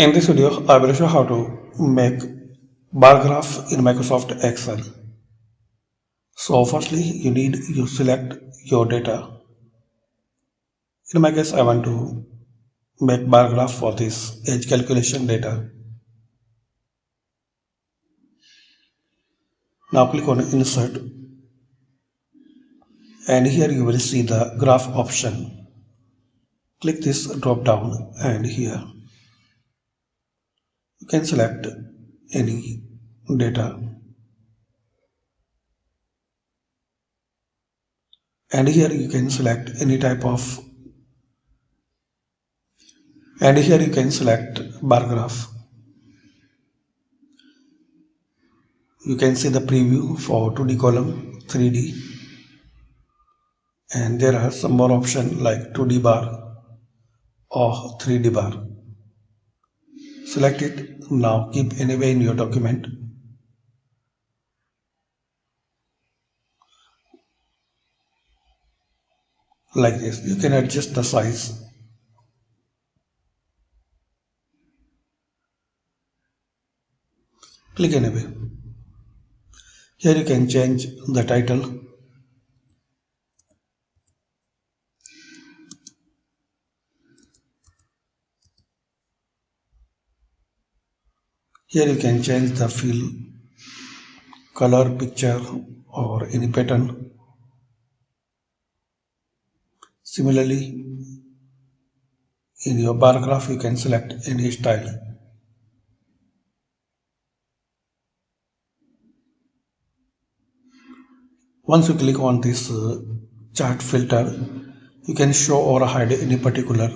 In this video, I will show how to make bar graph in Microsoft Excel. So firstly, you select your data. In my case, I want to make bar graph for this age calculation data. Now click on Insert, and here you will see the graph option. Click this drop down, and here you can select any data, and here you can select any type of, and here you can select bar graph. You can see the preview for 2D column, 3D, and there are some more options like 2D bar or 3D bar. Select it. Now keep anywhere in your document. Like this. You can adjust the size. Click anywhere. Here you can change the title. Here you can change the fill, color, picture, or any pattern. Similarly, in your bar graph, you can select any style. Once you click on this chart filter, you can show or hide any particular.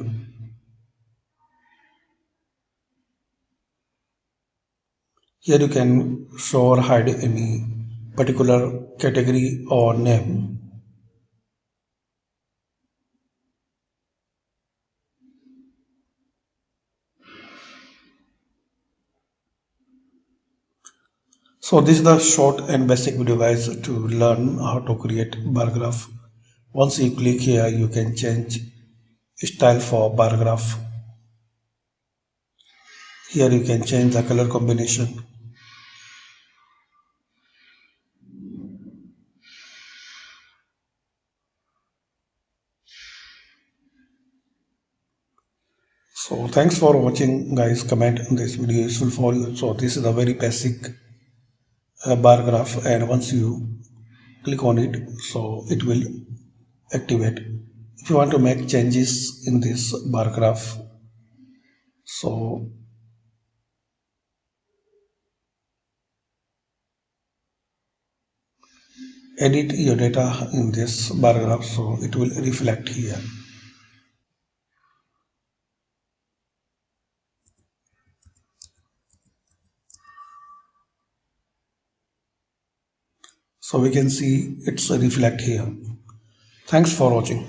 Here you can show or hide any particular category or name. So this is the short and basic video guys to learn how to create bar graph. Once you click here, you can change style for bar graph. Here you can change the color combination. So thanks for watching guys. Comment this video useful for you. So this is a very basic bar graph, and once you click on it, so it will activate. If you want to make changes in this bar graph, so edit your data in this bar graph, so it will reflect here. So we can see it's reflect here. Thanks for watching.